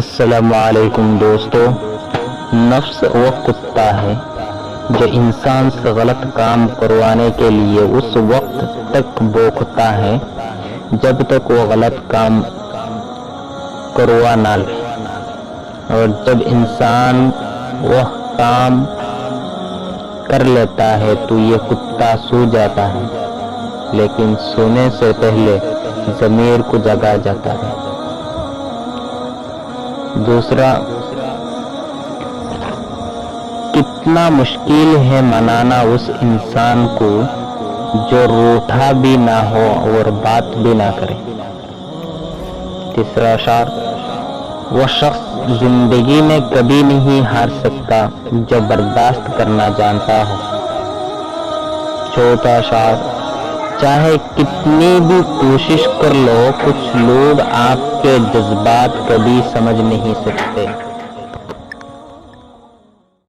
السلام علیکم دوستو، نفس وہ کتا ہے جو انسان سے غلط کام کروانے کے لیے اس وقت تک بھونکتا ہے جب تک وہ غلط کام کروا نہ لے، اور جب انسان وہ کام کر لیتا ہے تو یہ کتا سو جاتا ہے، لیکن سونے سے پہلے ضمیر کو جگا جاتا ہے۔ دوسرا، کتنا مشکل ہے منانا اس انسان کو جو روٹھا بھی نہ ہو اور بات بھی نہ کرے۔ تیسرا اشعار، وہ شخص زندگی میں کبھی نہیں ہار سکتا جو برداشت کرنا جانتا ہو۔ چوتھا اشعار، چاہے کتنی بھی کوشش کر لو، کچھ لوگ آپ کے جذبات کبھی سمجھ نہیں سکتے۔